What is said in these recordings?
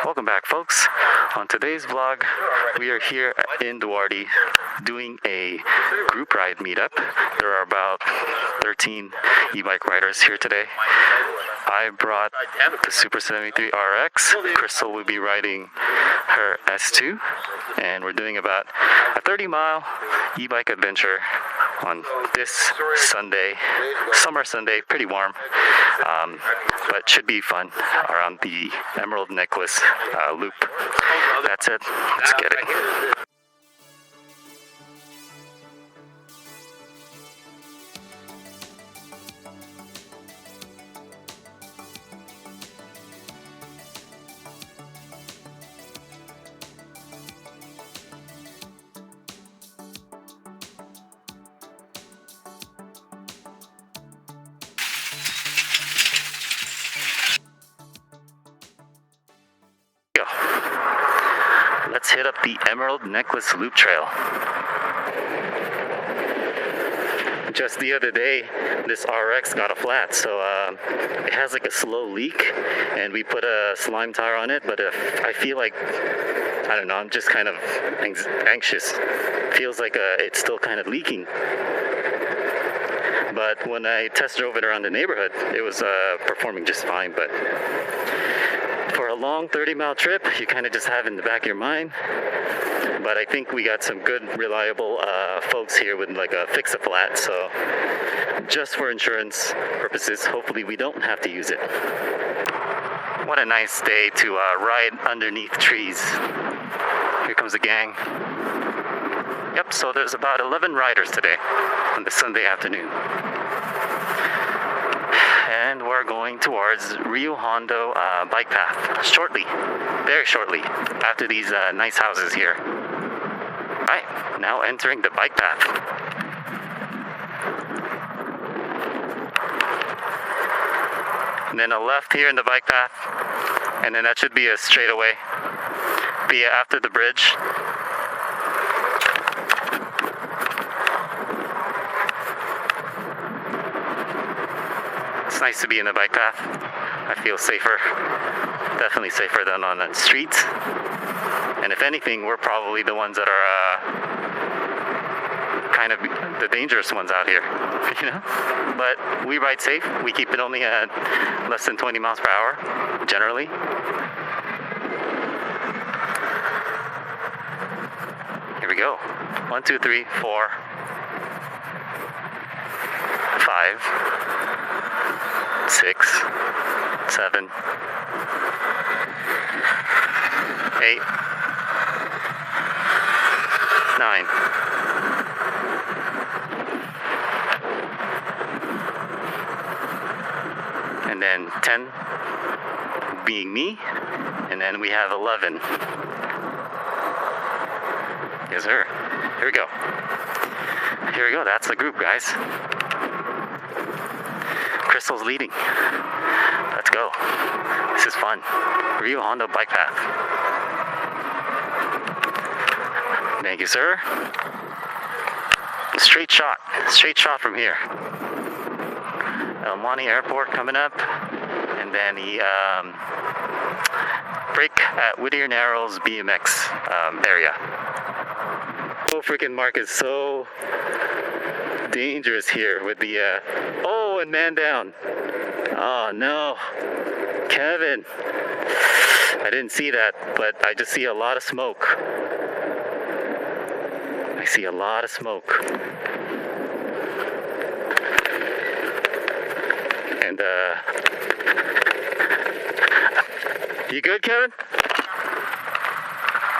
Welcome back, folks. On today's vlog, we are here in Duarte doing a group ride meetup. There are about 13 e-bike riders here today. I brought the Super73 RX. Crystal will be riding her S2, and we're doing about a 30-mile e-bike adventure on this Sunday, summer Sunday, pretty warm, but should be fun around the Emerald Necklace loop. That's it. Let's get it. Let's hit up the Emerald Necklace Loop Trail. Just the other day, this RX got a flat, so it has like a slow leak, and we put a slime tire on it, but I feel like, I don't know, I'm just kind of anxious. Feels like it's still kind of leaking. But when I test drove it around the neighborhood, it was performing just fine. But for a long 30-mile trip, you kind of just have it in the back of your mind. But I think we got some good, reliable folks here with like a fix-a-flat. So just for insurance purposes, hopefully we don't have to use it. What a nice day to ride underneath trees. Here comes the gang. Yep, so there's about 11 riders today on this Sunday afternoon. And we're going towards Rio Hondo bike path shortly, very shortly, after these nice houses here. Alright, now entering the bike path. And then a left here in the bike path, and then that should be a straightaway. Be after the bridge. It's nice to be in the bike path. I feel safer, definitely safer than on the streets. And if anything, we're probably the ones that are kind of the dangerous ones out here, you know? But we ride safe. We keep it only at less than 20 miles per hour, generally. Here we go. 1, 2, 3, 4, 5, 6, 7, 8, 9. And then 10 being me, and then we have 11. Yes, sir. Here we go. Here we go. That's the group, guys. Crystal's leading. Let's go. This is fun. Rio Hondo bike path. Thank you, sir. Straight shot from here. El Monte Airport coming up, and then the break at Whittier Narrows BMX area. Oh, freaking Mark is so dangerous here with the oh, and man down. Oh no, Kevin, I didn't see that, but I just see a lot of smoke. I see a lot of smoke. And you good, Kevin?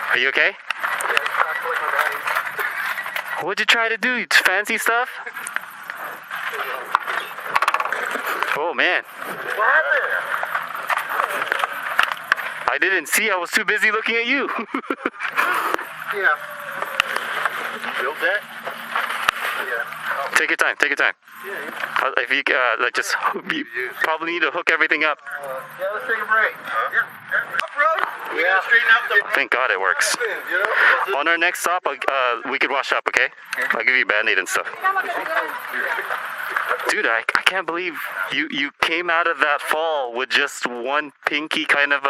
Are you okay? What'd you try to do? Fancy stuff? Oh man. What happened? I didn't see. I was too busy looking at you. Yeah. Build that? Yeah. Take your time. Take your time. Yeah. If you like, just you probably need to hook everything up. Yeah, let's take a break. Yeah. Off-road? Yeah. Straighten out the... Thank God it works. You know? On our next stop, we could wash up, okay? I'll give you a Band-Aid and stuff. Dude, I can't believe you came out of that fall with just one pinky kind of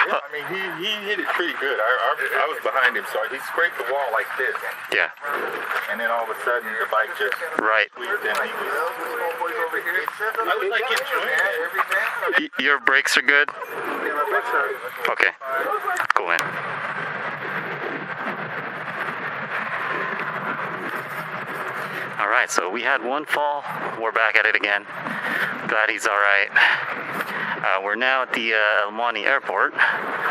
Yeah, I mean, he hit it pretty good. I was behind him, so he scraped the wall like this. Yeah. And then all of a sudden, the bike just Right. squeezed in. He was... I was like, Your brakes are good? Okay. Cool, man. All right, so we had one fall. We're back at it again. Glad he's all right. We're now at the El Monte Airport,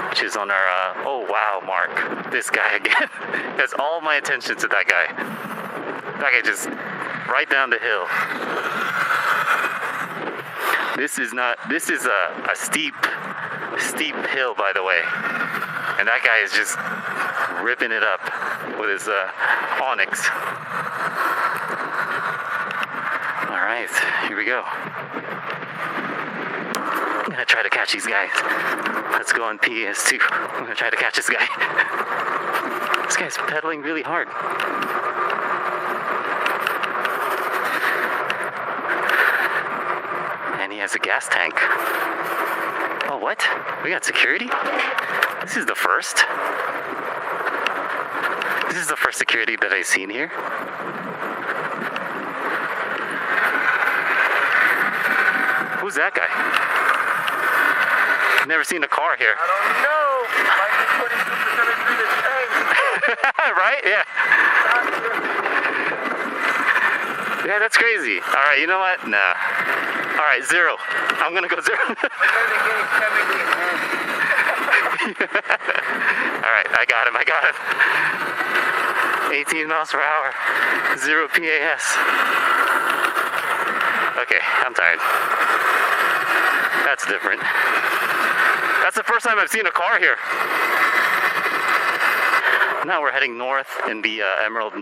which is on our, oh wow, Mark, this guy again. Has all my attention to that guy. That guy just right down the hill. This is a steep hill, by the way. And that guy is just ripping it up with his Onyx. All right, here we go. I'm gonna try to catch these guys. Let's go on PS2. I'm gonna try to catch this guy. This guy's pedaling really hard. And he has a gas tank. Oh, what? We got security? This is the first. This is the first security that I've seen here. Who's that guy? Never seen a car here. I don't know. Might be putting Super73 to shame. Right? Yeah. Yeah, that's crazy. All right, you know what? Nah. All right, 0. I'm gonna go 0. All right, I got him. 18 miles per hour. 0 PAS. Okay, I'm tired. That's different. That's the first time I've seen a car here. Now we're heading north in the Emerald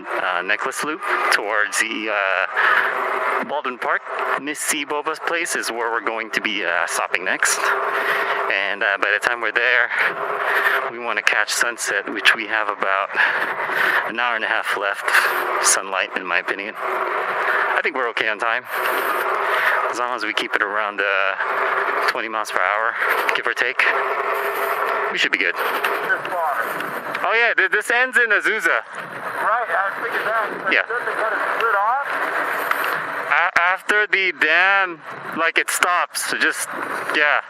Necklace Loop towards the Baldwin Park. Miss C. Boba's place is where we're going to be stopping next. And by the time we're there, we want to catch sunset, which we have about an hour and a half left. Sunlight, in my opinion. I think we're okay on time. As long as we keep it around 20 miles per hour, give or take, we should be good. Oh yeah, this ends in Azusa. Right, I figured that. Yeah. Doesn't it kind of split off? After the dam, like it stops. So just, yeah.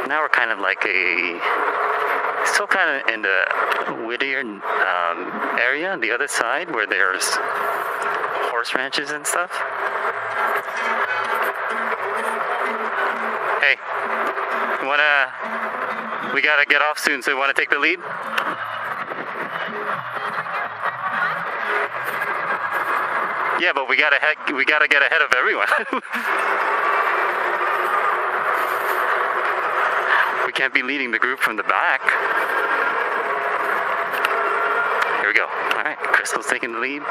Now we're kind of like still kind of in the Whittier area on the other side where there's horse ranches and stuff. Hey, we gotta get off soon, so you wanna take the lead? Yeah, but we gotta get ahead of everyone. We can't be leading the group from the back. Here we go. All right, Crystal's taking the lead.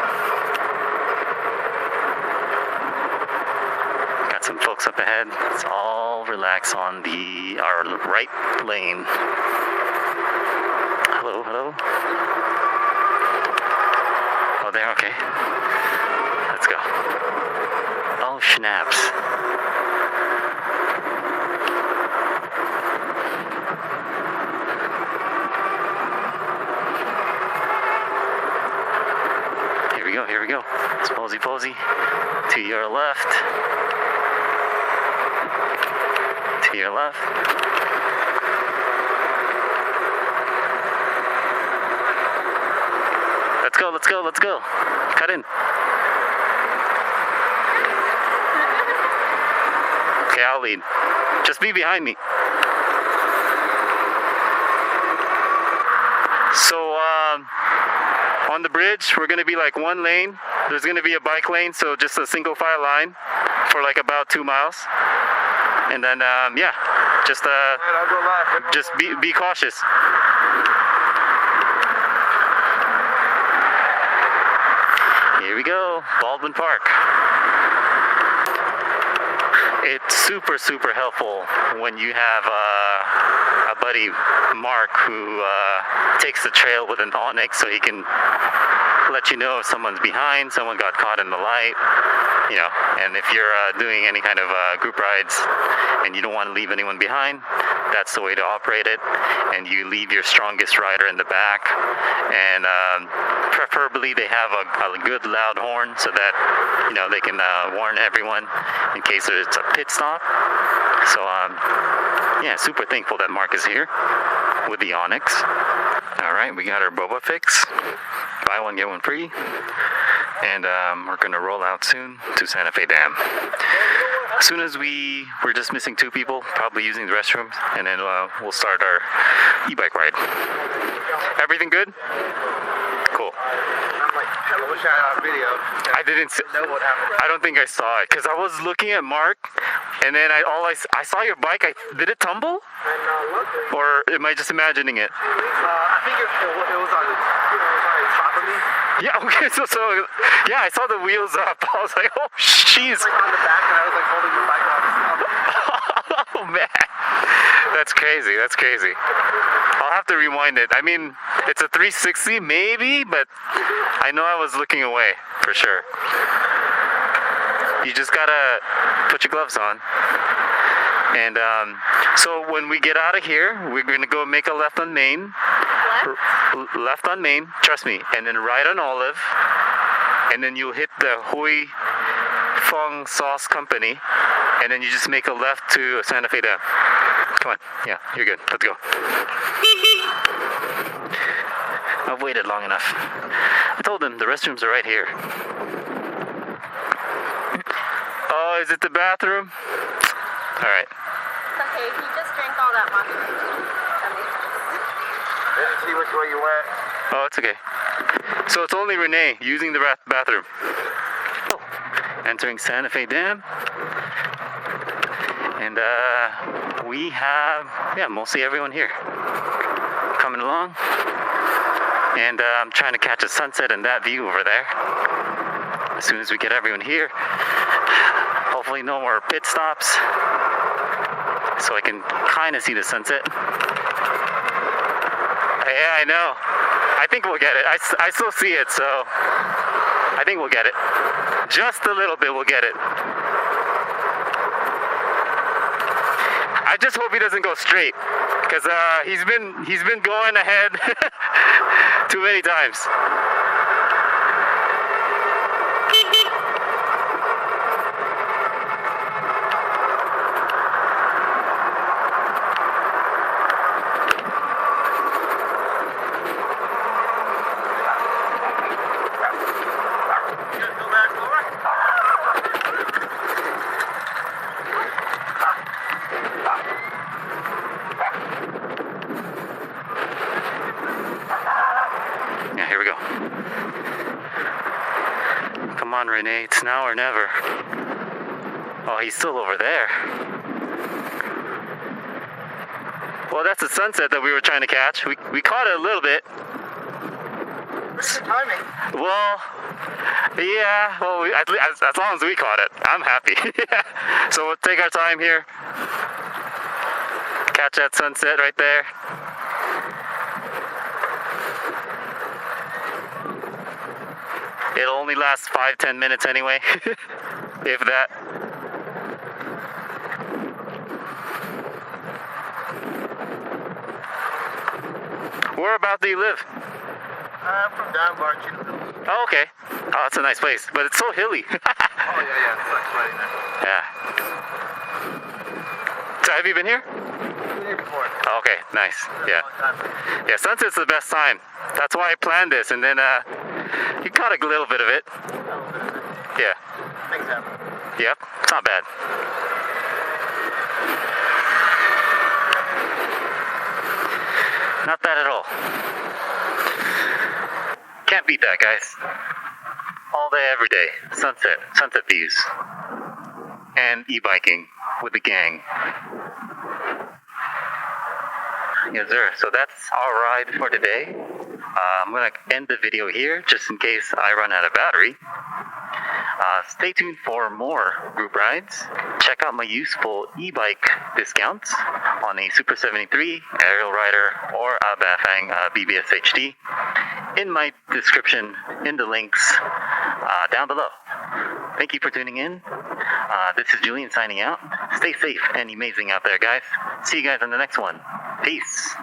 Got some folks up ahead. Let's all relax on our right lane. Hello, hello. Oh, there, okay. Let's go. Oh, schnapps. Here we go. It's posy. To your left. To your left. Let's go. Cut in. Okay, I'll lead. Just be behind me. So, on the bridge, we're going to be like one lane. There's going to be a bike lane, so just a single file line for like about 2 miles. And then, yeah, just be cautious. Here we go, Baldwin Park. It's super helpful when you have a buddy, Mark, who takes the trail with an Onyx so he can let you know if someone's behind, someone got caught in the light, you know. And if you're doing any kind of group rides and you don't want to leave anyone behind, that's the way to operate it. And you leave your strongest rider in the back, and preferably they have a good loud horn so that, you know, they can warn everyone in case it's a pit stop. So yeah, super thankful that Mark is here with the Onyx. All right, we got our Boba fix. Buy one, get one free. And we're going to roll out soon to Santa Fe Dam. As soon as we're just missing 2 people, probably using the restrooms, and then we'll start our e-bike ride. Everything good? Cool. I wish I had a video. I didn't know what happened. I don't think I saw it, because I was looking at Mark, and then I saw your bike. Did it tumble? Or am I just imagining it? I think it was on top of me. Yeah, okay, so yeah, I saw the wheels up. I was like, oh, jeez. Like on the back, and I was like holding the bike off. Oh, man. That's crazy. I'll have to rewind it. I mean, it's a 360 maybe, but I know I was looking away for sure. You just gotta put your gloves on. And so when we get out of here, we're gonna go make a left on Main. Left on Main, trust me, and then right on Olive, and then you'll hit the Hui Fong Sauce Company, and then you just make a left to Santa Fe Dam. Come on, yeah, you're good. Let's go. I've waited long enough. I told them the restrooms are right here. Oh, is it the bathroom? All right. It's okay, he just drank all that water. That makes sense. Didn't see which way you went. Oh, it's okay. So it's only Renee using the bathroom. Oh, entering Santa Fe Dam. And we have, mostly everyone here coming along. And I'm trying to catch a sunset and that view over there. As soon as we get everyone here, hopefully no more pit stops, so I can kind of see the sunset. Yeah, I know. I think we'll get it. I still see it, so I think we'll get it. Just a little bit, we'll get it. I just hope he doesn't go straight, because he's been going ahead too many times. Come on, Renee, it's now or never. Oh, he's still over there. Well, that's the sunset that we were trying to catch. We caught it a little bit. Pretty good timing. Well, yeah, well, as long as we caught it, I'm happy. So we'll take our time here. Catch that sunset right there. It'll only last 5-10 minutes anyway, if that. Whereabout do you live? I'm from Dunbar, Chino. Oh, okay. Oh, that's a nice place, but it's so hilly. Oh, yeah, it's like right there. Yeah. So have you been here? Here before. Oh, okay, nice. Yeah. Yeah, sunset's the best time. That's why I planned this, and then you caught a little bit of it. Yeah. Makes sense. Yep, it's not bad. Not bad at all. Can't beat that, guys. All day, every day. Sunset views. And e-biking with the gang. Yes, sir. So that's our ride for today. I'm going to end the video here just in case I run out of battery. Stay tuned for more group rides. Check out my useful e-bike discounts on a Super73 Ariel Rider or a Bafang BBS HD. in my description, in the links down below. Thank you for tuning in. This is Julian signing out. Stay safe and amazing out there, guys. See you guys in the next one. Peace.